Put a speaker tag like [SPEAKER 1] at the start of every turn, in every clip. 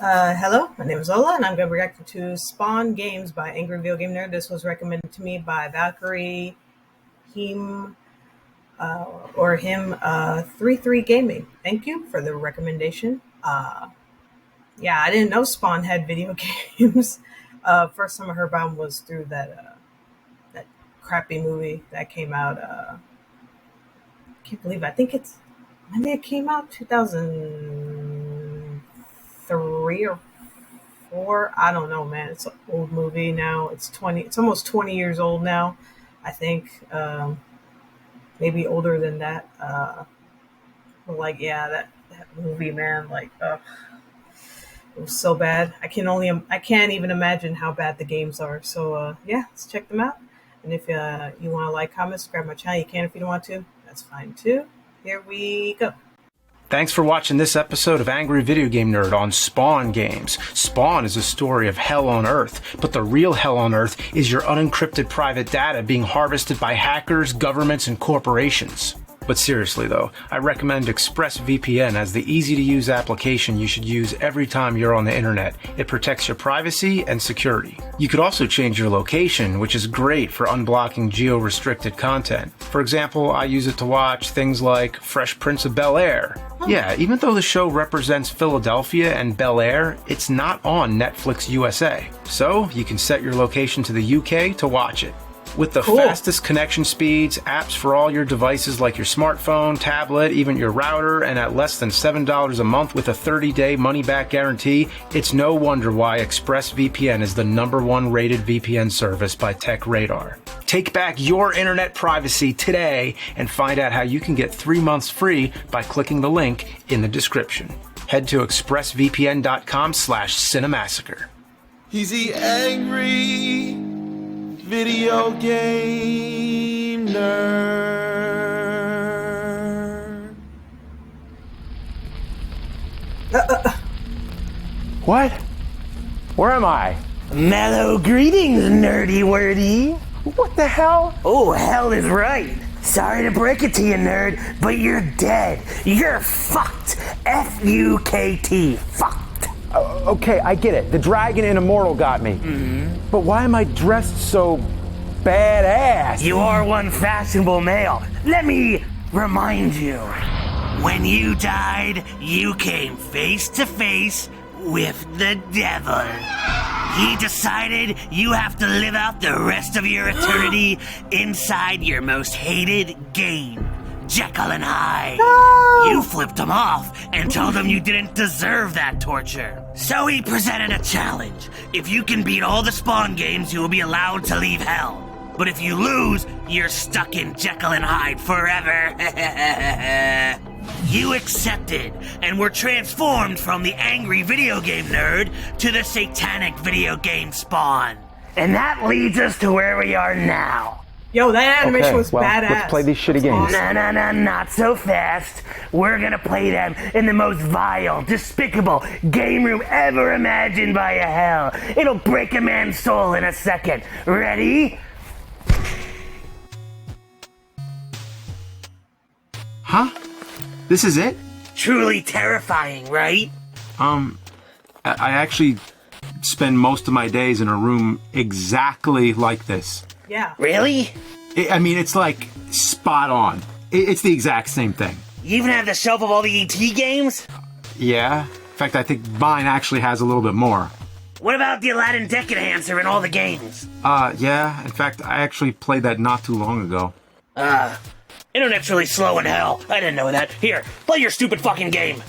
[SPEAKER 1] Hello, my name is Ola, and I'm going to react to Spawn Games by Angry Video Game Nerd. This was recommended to me by Valkyrie, him, or him, 33 Gaming. Thank you for the recommendation. Yeah, I didn't know Spawn had video games. First time I heard about him was through that crappy movie that came out. I can't believe it. I think when did it came out? 2003 or four. I don't know, man. It's an old movie now. It's almost 20 years old now. I think maybe older than that. But like, yeah, that movie, man. Like, it was so bad. I can't even imagine how bad the games are. So yeah, let's check them out. And if you want to like, comment, subscribe to my channel, you can. If you don't want to, that's fine too. Here we go.
[SPEAKER 2] Thanks for watching this episode of Angry Video Game Nerd on Spawn Games. Spawn is a story of hell on Earth, but the real hell on Earth is your unencrypted private data being harvested by hackers, governments, and corporations. But seriously though, I recommend ExpressVPN as the easy-to-use application you should use every time you're on the internet. It protects your privacy and security. You could also change your location, which is great for unblocking geo-restricted content. For example, I use it to watch things like Fresh Prince of Bel-Air. Yeah, even though the show represents Philadelphia and Bel Air, it's not on Netflix USA. So you can set your location to the UK to watch it. With the fastest connection speeds, apps for all your devices like your smartphone, tablet, even your router, and at less than $7 a month with a 30-day money-back guarantee, it's no wonder why ExpressVPN is the #1 rated VPN service by TechRadar. Take back your internet privacy today and find out how you can get 3 months free by clicking the link in the description. Head to expressvpn.com/cinemassacre.
[SPEAKER 3] He's the angry video game nerd.
[SPEAKER 4] What? Where am I?
[SPEAKER 5] Mellow greetings, nerdy wordy.
[SPEAKER 4] What the hell?
[SPEAKER 5] Oh, hell is right. Sorry to break it to you, nerd, but you're dead. You're fucked. F-U-K-T. Fucked.
[SPEAKER 4] Okay, I get it. The dragon and immortal got me. But why am I dressed so badass?
[SPEAKER 5] You are one fashionable male. Let me remind you. When you died, you came face to face with the devil. He decided you have to live out the rest of your eternity inside your most hated game, Jekyll and Hyde.
[SPEAKER 1] No!
[SPEAKER 5] You flipped him off and told him you didn't deserve that torture. So he presented a challenge. If you can beat all the Spawn games, you will be allowed to leave hell. But if you lose, you're stuck in Jekyll and Hyde forever. You accepted and were transformed from the angry video game nerd to the satanic video game Spawn. And that leads us to where we are now.
[SPEAKER 1] Yo, that animation was badass.
[SPEAKER 4] Let's play these shitty games.
[SPEAKER 5] No, not so fast. We're gonna play them in the most vile, despicable game room ever imagined by a hell. It'll break a man's soul in a second. Ready?
[SPEAKER 2] Huh? This is it?
[SPEAKER 5] Truly terrifying, right?
[SPEAKER 2] I actually spend most of my days in a room exactly like this.
[SPEAKER 1] Yeah.
[SPEAKER 5] Really?
[SPEAKER 2] It's like spot on. It's the exact same thing.
[SPEAKER 5] You even have the shelf of all the ET games?
[SPEAKER 2] Yeah. In fact, I think mine actually has a little bit more.
[SPEAKER 5] What about the Aladdin Deck Enhancer in all the games?
[SPEAKER 2] Yeah. In fact, I actually played that not too long ago.
[SPEAKER 5] Internet's really slow in hell. I didn't know that. Here, play your stupid fucking game.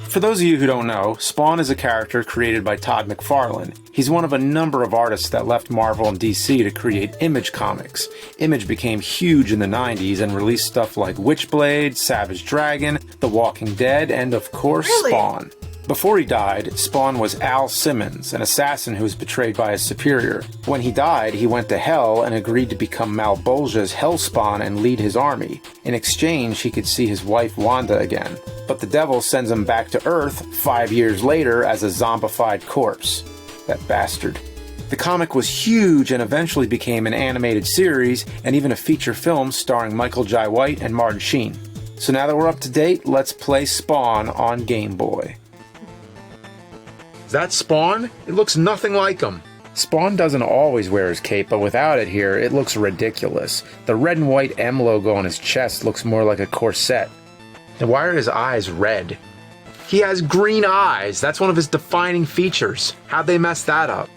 [SPEAKER 2] For those of you who don't know, Spawn is a character created by Todd McFarlane. He's one of a number of artists that left Marvel and DC to create Image Comics. Image became huge in the 90s and released stuff like Witchblade, Savage Dragon, The Walking Dead, and of course,
[SPEAKER 1] Really?
[SPEAKER 2] Spawn. Before he died, Spawn was Al Simmons, an assassin who was betrayed by his superior. When he died, he went to Hell and agreed to become Malbolgia's Hellspawn and lead his army. In exchange, he could see his wife Wanda again. But the devil sends him back to Earth 5 years later as a zombified corpse. That bastard. The comic was huge and eventually became an animated series and even a feature film starring Michael Jai White and Martin Sheen. So now that we're up to date, let's play Spawn on Game Boy. Is that Spawn? It looks nothing like him. Spawn doesn't always wear his cape, but without it here, it looks ridiculous. The red and white M logo on his chest looks more like a corset. And why are his eyes red? He has green eyes. That's one of his defining features. How'd they mess that up?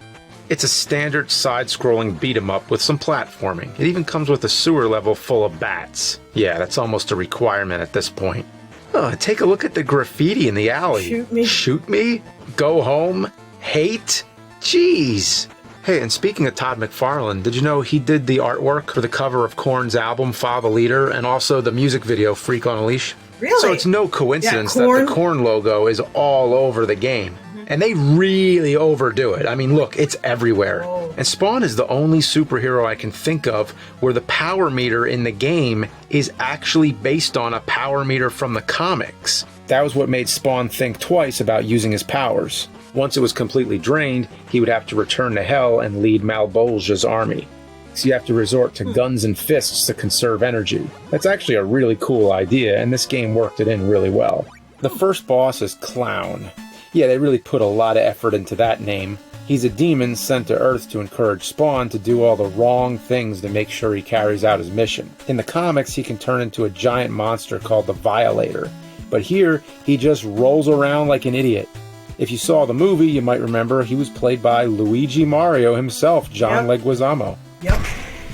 [SPEAKER 2] It's a standard side-scrolling beat-em-up with some platforming. It even comes with a sewer level full of bats. Yeah, that's almost a requirement at this point. Oh, take a look at the graffiti in the alley.
[SPEAKER 1] Shoot me.
[SPEAKER 2] Shoot me? Go home? Hate? Jeez. Hey, and speaking of Todd McFarlane, did you know he did the artwork for the cover of Korn's album, Follow the Leader, and also the music video, Freak on a Leash?
[SPEAKER 1] Really?
[SPEAKER 2] So it's no coincidence that
[SPEAKER 1] Korn.
[SPEAKER 2] the Korn logo is all over the game. And they really overdo it. I mean, look, it's everywhere.
[SPEAKER 1] Oh.
[SPEAKER 2] And Spawn is the only superhero I can think of where the power meter in the game is actually based on a power meter from the comics. That was what made Spawn think twice about using his powers. Once it was completely drained, he would have to return to Hell and lead Malbolgia's army. So you have to resort to guns and fists to conserve energy. That's actually a really cool idea, and this game worked it in really well. The first boss is Clown. Yeah, they really put a lot of effort into that name. He's a demon sent to Earth to encourage Spawn to do all the wrong things to make sure he carries out his mission. In the comics, he can turn into a giant monster called the Violator. But here, he just rolls around like an idiot. If you saw the movie, you might remember he was played by Luigi Mario himself, John Leguizamo.
[SPEAKER 1] Yep.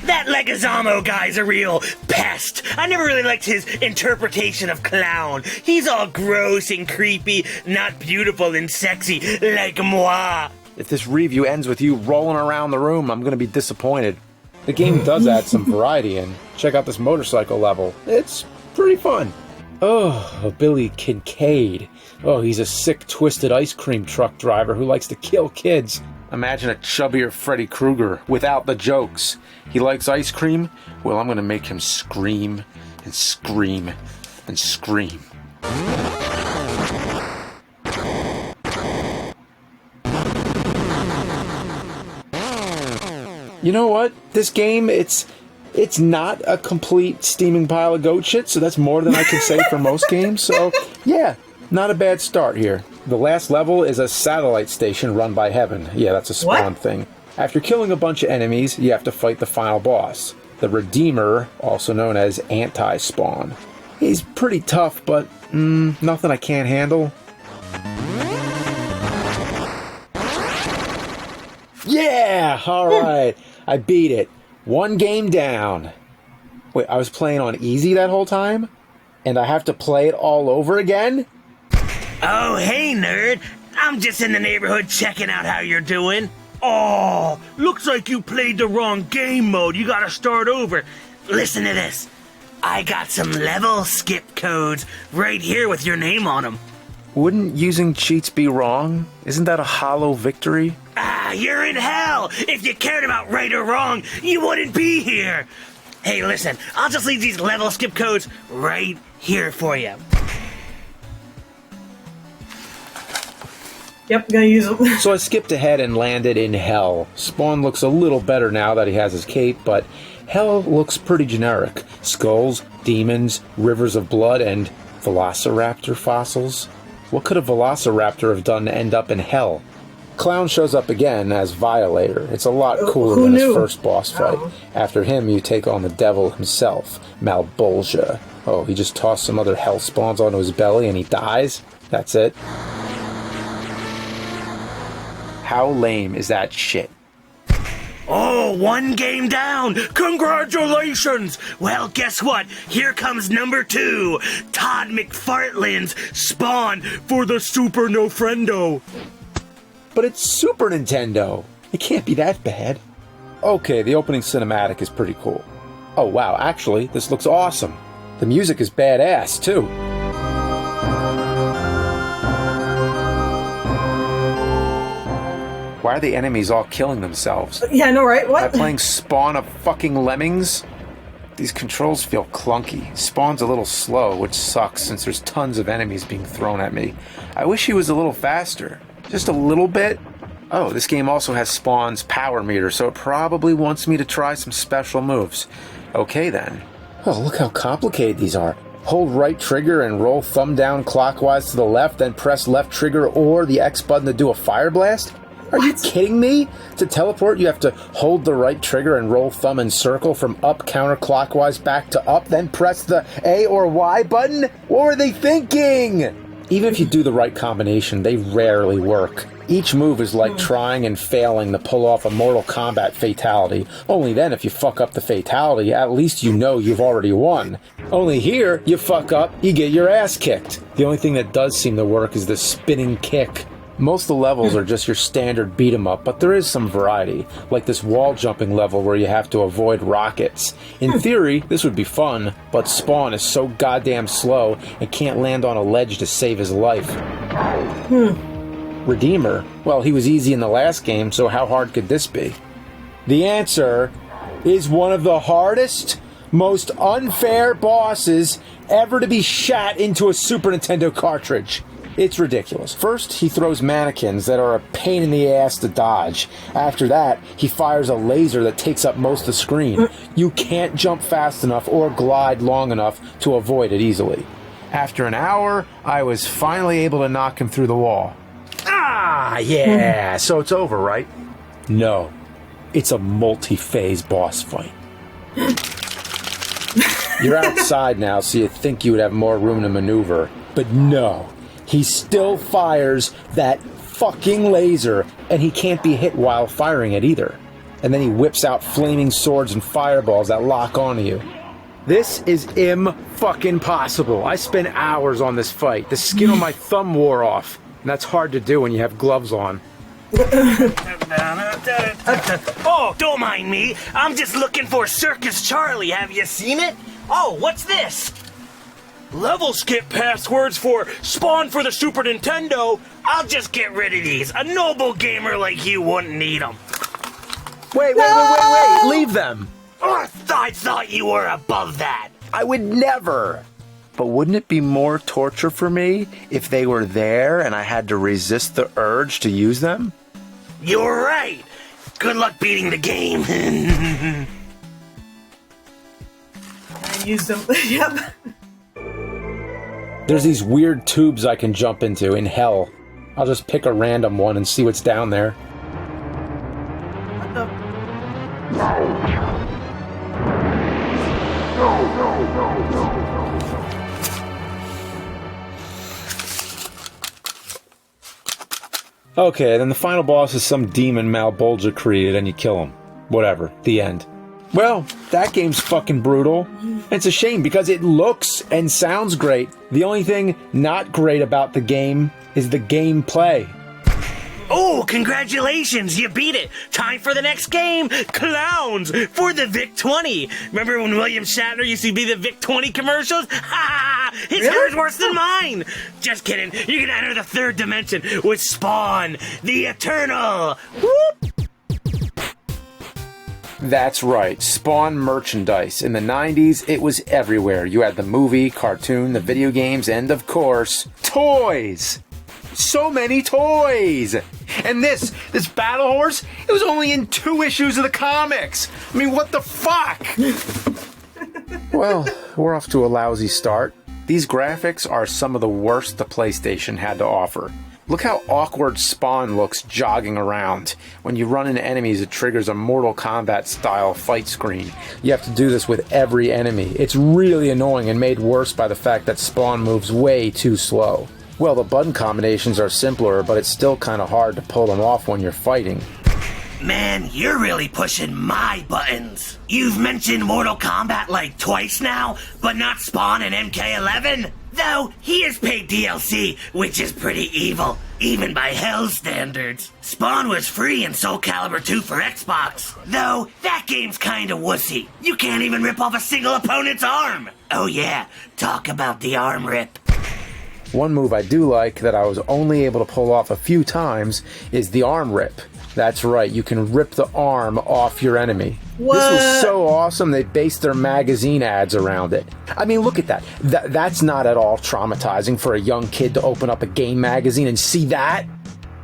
[SPEAKER 5] That Leguizamo guy's a real pest. I never really liked his interpretation of Clown. He's all gross and creepy, not beautiful and sexy like moi.
[SPEAKER 2] If this review ends with you rolling around the room, I'm going to be disappointed. The game does add some variety in. Check out this motorcycle level. It's pretty fun. Oh, Billy Kincaid. Oh, he's a sick, twisted ice cream truck driver who likes to kill kids. Imagine a chubbier Freddy Krueger without the jokes. He likes ice cream? Well, I'm gonna make him scream and scream and scream. You know what? This game, it's not a complete steaming pile of goat shit, so that's more than I can say for most games. So, yeah, not a bad start here. The last level is a satellite station run by Heaven. Yeah, that's a Spawn thing. After killing a bunch of enemies, you have to fight the final boss, the Redeemer, also known as Anti-Spawn. He's pretty tough, but nothing I can't handle. Yeah! Alright, I beat it. One game down. Wait, I was playing on easy that whole time? And I have to play it all over again?
[SPEAKER 5] Oh, hey, nerd. I'm just in the neighborhood checking out how you're doing. Oh, looks like you played the wrong game mode. You gotta start over. Listen to this. I got some level skip codes right here with your name on them.
[SPEAKER 2] Wouldn't using cheats be wrong? Isn't that a hollow victory?
[SPEAKER 5] Ah, you're in hell. If you cared about right or wrong, you wouldn't be here. Hey, listen, I'll just leave these level skip codes right here for you.
[SPEAKER 1] Yep, gonna use them.
[SPEAKER 2] So I skipped ahead and landed in Hell. Spawn looks a little better now that he has his cape, but Hell looks pretty generic. Skulls, demons, rivers of blood, and velociraptor fossils. What could a velociraptor have done to end up in Hell? Clown shows up again as Violator. It's a lot cooler than his first boss fight. After him, you take on the devil himself, Malbolgia. Oh, he just tossed some other hell spawns onto his belly and he dies? That's it? How lame is that shit?
[SPEAKER 5] Oh, one game down! Congratulations! Well, guess what? Here comes number 2. Todd McFartlane's Spawn for the Super No-Friendo.
[SPEAKER 2] But it's Super Nintendo. It can't be that bad. Okay, the opening cinematic is pretty cool. Oh wow, actually, this looks awesome. The music is badass, too. Why are the enemies all killing themselves?
[SPEAKER 1] Yeah, I know, right? What?
[SPEAKER 2] Am I playing Spawn of fucking lemmings? These controls feel clunky. Spawn's a little slow, which sucks since there's tons of enemies being thrown at me. I wish he was a little faster. Just a little bit. Oh, this game also has Spawn's power meter, so it probably wants me to try some special moves. Okay then. Oh, look how complicated these are.
[SPEAKER 4] Hold right trigger and roll thumb down clockwise to the left, then press left trigger or the X button to do a fire blast? Are you kidding me? To teleport, you have to hold the right trigger and roll thumb and circle from up counterclockwise back to up, then press the A or Y button? What were they thinking? Even if you do the right combination, they rarely work. Each move is like trying and failing to pull off a Mortal Kombat fatality. Only then, if you fuck up the fatality, at least you know you've already won. Only here, you fuck up, you get your ass kicked. The only thing that does seem to work is the spinning kick. Most of the levels are just your standard beat 'em up, but there is some variety, like this wall jumping level where you have to avoid rockets. In theory, this would be fun, but Spawn is so goddamn slow and can't land on a ledge to save his life. Redeemer? Well, he was easy in the last game, so how hard could this be? The answer is one of the hardest, most unfair bosses ever to be shat into a Super Nintendo cartridge. It's ridiculous. First, he throws mannequins that are a pain in the ass to dodge. After that, he fires a laser that takes up most of the screen. You can't jump fast enough or glide long enough to avoid it easily. After an hour, I was finally able to knock him through the wall. Ah, yeah, so it's over, right? No, it's a multi-phase boss fight. You're outside now, so you'd think you would have more room to maneuver, but no. He still fires that fucking laser, and he can't be hit while firing it either. And then he whips out flaming swords and fireballs that lock onto you. This is im-fucking-possible. I spent hours on this fight. The skin on my thumb wore off, and that's hard to do when you have gloves on.
[SPEAKER 5] Oh, don't mind me. I'm just looking for Circus Charlie. Have you seen it? Oh, what's this? Level skip passwords for Spawn for the Super Nintendo. I'll just get rid of these. A noble gamer like you wouldn't need them.
[SPEAKER 4] Wait, leave them.
[SPEAKER 5] Oh, I thought you were above that.
[SPEAKER 4] I would never. But wouldn't it be more torture for me if they were there and I had to resist the urge to use them?
[SPEAKER 5] You're right. Good luck beating the game.
[SPEAKER 1] I used them. Yep.
[SPEAKER 4] There's these weird tubes I can jump into in hell. I'll just pick a random one and see what's down there.
[SPEAKER 1] What the?
[SPEAKER 4] Okay, then the final boss is some demon Malbolgia created and you kill him. Whatever. The end. Well, that game's fucking brutal. It's a shame because it looks and sounds great. The only thing not great about the game is the gameplay.
[SPEAKER 5] Oh, congratulations, you beat it. Time for the next game. Clowns for the VIC-20. Remember when William Shatner used to be the VIC-20 commercials? Ha! His hair's worse than mine. Just kidding. You can enter the third dimension with Spawn, the Eternal. Whoop!
[SPEAKER 4] That's right, Spawn merchandise. In the 90s, it was everywhere. You had the movie, cartoon, the video games, and of course, toys! So many toys! And this battle horse, it was only in 2 issues of the comics! I mean, what the fuck? Well, we're off to a lousy start. These graphics are some of the worst the PlayStation had to offer. Look how awkward Spawn looks jogging around. When you run into enemies, it triggers a Mortal Kombat style fight screen. You have to do this with every enemy. It's really annoying and made worse by the fact that Spawn moves way too slow. Well, the button combinations are simpler, but it's still kind of hard to pull them off when you're fighting.
[SPEAKER 5] Man, you're really pushing my buttons. You've mentioned Mortal Kombat like twice now, but not Spawn and MK11. Though, he is paid DLC, which is pretty evil, even by Hell's standards. Spawn was free in Soul Calibur 2 for Xbox. Though, that game's kinda wussy. You can't even rip off a single opponent's arm. Oh yeah, talk about the arm rip.
[SPEAKER 4] One move I do like that I was only able to pull off a few times is the arm rip. That's right, you can rip the arm off your enemy.
[SPEAKER 1] What?
[SPEAKER 4] This was so awesome they based their magazine ads around it. I mean, look at that. That's not at all traumatizing for a young kid to open up a game magazine and see that.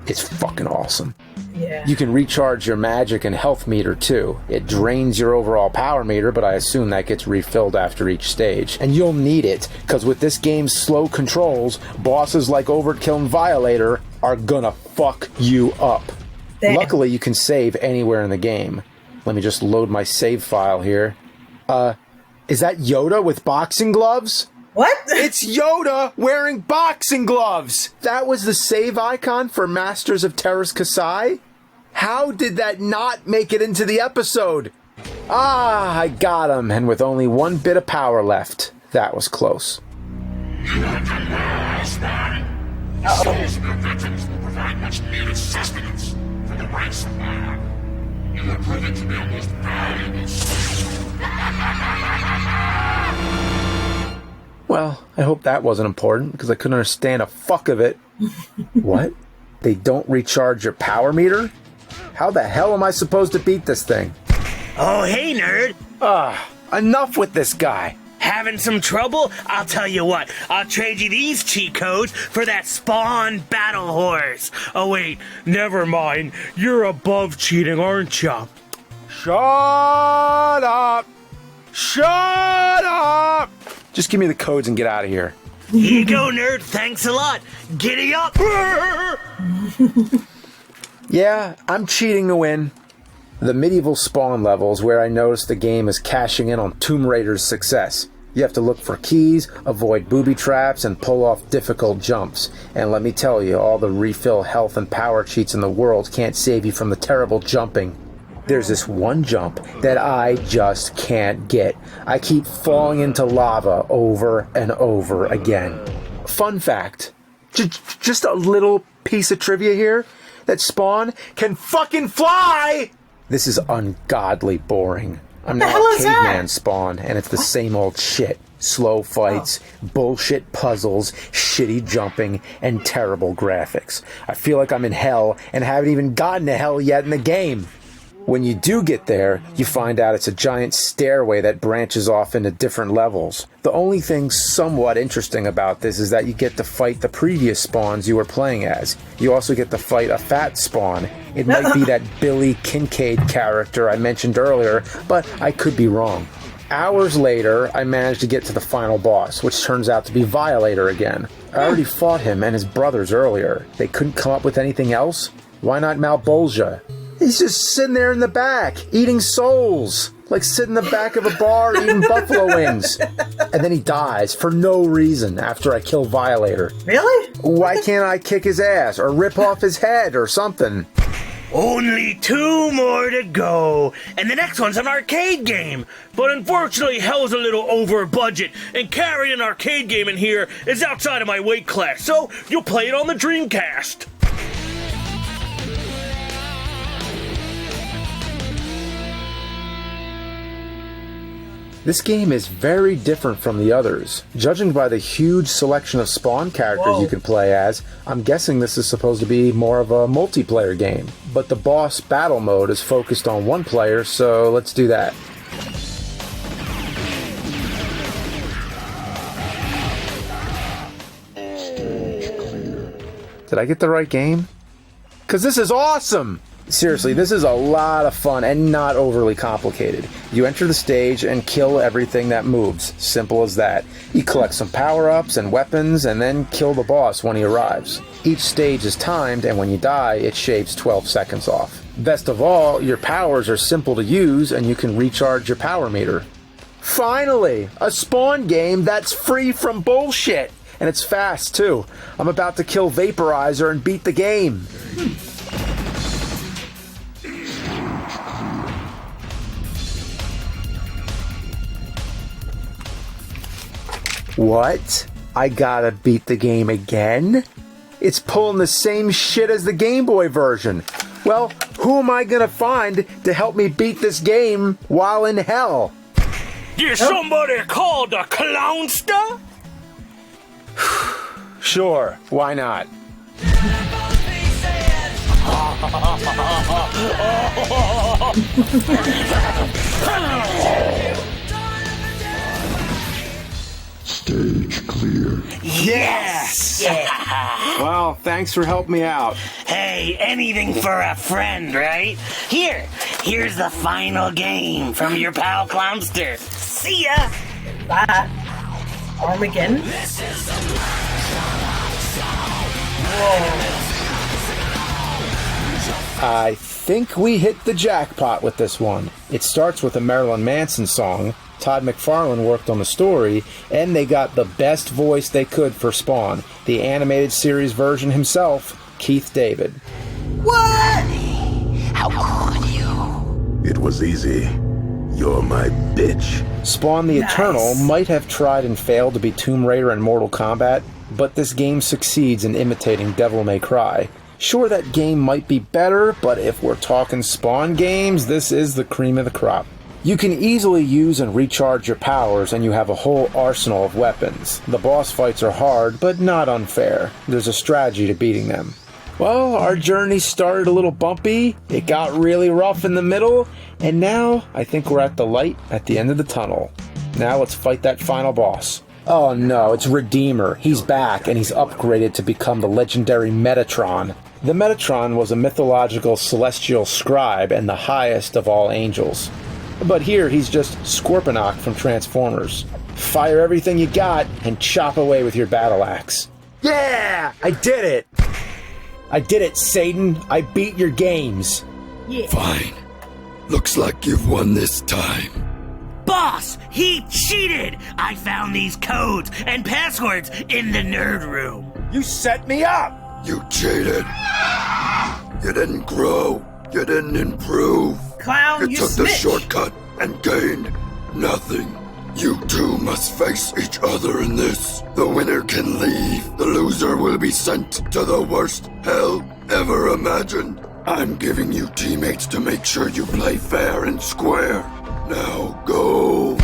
[SPEAKER 4] It's fucking awesome.
[SPEAKER 1] Yeah. Yeah.
[SPEAKER 4] You can recharge your magic and health meter too. It drains your overall power meter, but I assume that gets refilled after each stage. And you'll need it, because with this game's slow controls, bosses like Overkill and Violator are gonna fuck you up.
[SPEAKER 1] Damn.
[SPEAKER 4] Luckily, you can save anywhere in the game. Let me just load my save file here. Is that Yoda with boxing gloves?
[SPEAKER 1] What?
[SPEAKER 4] It's Yoda wearing boxing gloves! That was the save icon for Masters of Terras Kasai? How did that not make it into the episode? Ah, I got him, and with only one bit of power left. That was close.
[SPEAKER 6] You have done well, Spawn. The souls of your victims will provide much needed sustenance for the ranks of man. You have proven to be a most valuable soul.
[SPEAKER 4] Well, I hope that wasn't important, because I couldn't understand a fuck of it. What? They don't recharge your power meter? How the hell am I supposed to beat this thing?
[SPEAKER 5] Oh, hey, nerd.
[SPEAKER 4] Enough with this guy.
[SPEAKER 5] Having some trouble? I'll tell you what. I'll trade you these cheat codes for that Spawn battle horse. Oh, wait. Never mind. You're above cheating, aren't ya?
[SPEAKER 4] Shut up! Shut up! Just give me the codes and get out of here.
[SPEAKER 5] Here you go, nerd. Thanks a lot. Giddy up.
[SPEAKER 4] Yeah, I'm cheating to win. The medieval Spawn levels where I noticed the game is cashing in on Tomb Raider's success. You have to look for keys, avoid booby traps, and pull off difficult jumps. And let me tell you, all the refill health and power cheats in the world can't save you from the terrible jumping. There's this one jump that I just can't get. I keep falling into lava over and over again. Fun fact, just a little piece of trivia here, that Spawn can fucking fly! This is ungodly boring. I'm now a caveman Spawn, and it's the same old shit. Slow fights, bullshit puzzles, shitty jumping, and terrible graphics. I feel like I'm in hell and haven't even gotten to hell yet in the game. When you do get there, you find out it's a giant stairway that branches off into different levels. The only thing somewhat interesting about this is that you get to fight the previous Spawns you were playing as. You also get to fight a fat Spawn. It might be that Billy Kincaid character I mentioned earlier, but I could be wrong. Hours later, I managed to get to the final boss, which turns out to be Violator again. I already fought him and his brothers earlier. They couldn't come up with anything else? Why not Malbolgia? He's just sitting there in the back, eating souls. Like sitting in the back of a bar eating buffalo wings. And then he dies for no reason after I kill Violator.
[SPEAKER 1] Really?
[SPEAKER 4] Why can't I kick his ass or rip off his head or something?
[SPEAKER 5] Only 2 more to go, and the next one's an arcade game. But unfortunately, hell's a little over budget, and carrying an arcade game in here is outside of my weight class, so you'll play it on the Dreamcast.
[SPEAKER 4] This game is very different from the others. Judging by the huge selection of Spawn characters you can play as, I'm guessing this is supposed to be more of a multiplayer game. But the boss battle mode is focused on one player, so let's do that. Did I get the right game? 'Cause this is awesome! Seriously, this is a lot of fun and not overly complicated. You enter the stage and kill everything that moves. Simple as that. You collect some power-ups and weapons and then kill the boss when he arrives. Each stage is timed, and when you die, it shaves 12 seconds off. Best of all, your powers are simple to use and you can recharge your power meter. Finally! A Spawn game that's free from bullshit! And it's fast, too. I'm about to kill Vaporizer and beat the game. What? I gotta beat the game again? It's pulling the same shit as the Game Boy version. Well, who am I gonna find to help me beat this game while in hell?
[SPEAKER 5] Is somebody called a clownster?
[SPEAKER 4] Sure, why not?
[SPEAKER 6] Stage clear.
[SPEAKER 5] Yes!
[SPEAKER 4] Well, thanks for helping me out.
[SPEAKER 5] Hey, anything for a friend, right? Here's the final game from your pal Clownster. See ya!
[SPEAKER 1] Bye. Armageddon.
[SPEAKER 4] I think we hit the jackpot with this one. It starts with a Marilyn Manson song. Todd McFarlane worked on the story, and they got the best voice they could for Spawn, the animated series version himself, Keith David.
[SPEAKER 1] What?
[SPEAKER 5] How could you?
[SPEAKER 6] It was easy. You're my bitch.
[SPEAKER 4] Spawn the
[SPEAKER 1] Nice.
[SPEAKER 4] Eternal might have tried and failed to be Tomb Raider and Mortal Kombat, but this game succeeds in imitating Devil May Cry. Sure, that game might be better, but if we're talking Spawn games, this is the cream of the crop. You can easily use and recharge your powers, and you have a whole arsenal of weapons. The boss fights are hard, but not unfair. There's a strategy to beating them. Well, our journey started a little bumpy, it got really rough in the middle, and now I think we're at the light at the end of the tunnel. Now let's fight that final boss. Oh no, it's Redeemer. He's back, and he's upgraded to become the legendary Metatron. The Metatron was a mythological celestial scribe and the highest of all angels. But here, he's just Scorponok from Transformers. Fire everything you got and chop away with your battle axe. Yeah! I did it! I did it, Satan! I beat your games!
[SPEAKER 1] Yeah.
[SPEAKER 6] Fine. Looks like you've won this time.
[SPEAKER 5] Boss, he cheated! I found these codes and passwords in the nerd room.
[SPEAKER 4] You set me up!
[SPEAKER 6] You cheated. You didn't grow. You didn't improve.
[SPEAKER 1] Clown, you
[SPEAKER 6] took the
[SPEAKER 1] snitch.
[SPEAKER 6] shortcut and gained nothing. You two must face each other in this. The winner can leave. The loser will be sent to the worst hell ever imagined. I'm giving you teammates to make sure you play fair and square. Now go.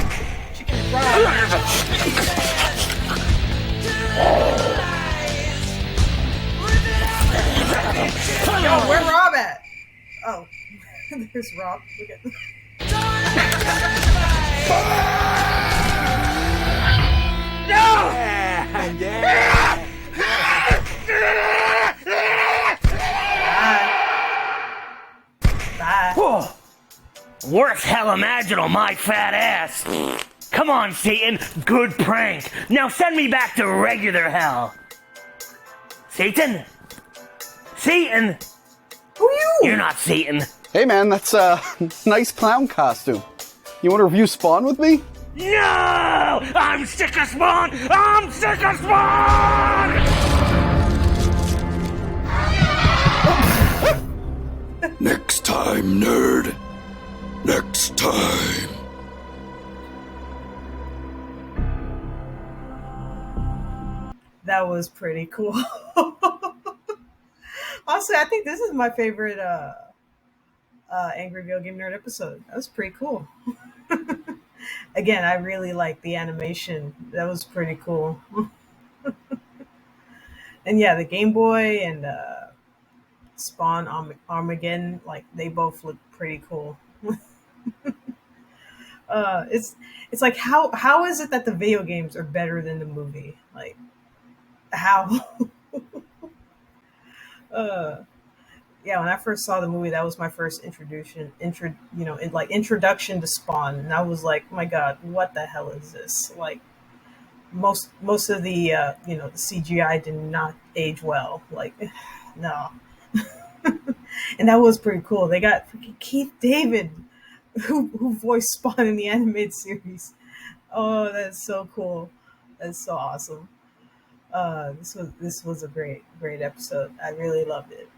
[SPEAKER 1] Yo, where Rob at? Oh, there's Rob. Look at. Bye.
[SPEAKER 5] Worst hell imaginable, my fat ass. Come on, Satan. Good prank. Now send me back to regular hell. Satan? Satan?
[SPEAKER 1] Who you?
[SPEAKER 5] You're not Satan.
[SPEAKER 7] Hey man, that's a nice clown costume. You want to review Spawn with me?
[SPEAKER 5] No! I'm sick of Spawn! I'm sick of Spawn!
[SPEAKER 6] Next time, nerd. Next time.
[SPEAKER 1] That was pretty cool. Honestly, I think this is my favorite Angry Video Game Nerd episode. That was pretty cool. Again, I really like the animation. That was pretty cool. And yeah, the Game Boy and Spawn Armageddon, like they both look pretty cool. It's like how is it that the video games are better than the movie? Like how? Yeah, when I first saw the movie, that was my first introduction to Spawn, and I was like, oh my god, what the hell is this? Like most of the the CGI did not age well. Like no. And that was pretty cool. They got freaking Keith David who voiced Spawn in the animated series. Oh, that's so cool. That's so awesome. This was a great episode. I really loved it.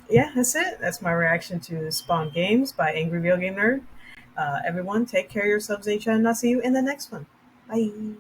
[SPEAKER 1] Yeah, that's it. That's my reaction to Spawn Games by Angry Video Game Nerd. Everyone, take care of yourselves, and I'll see you in the next one. Bye.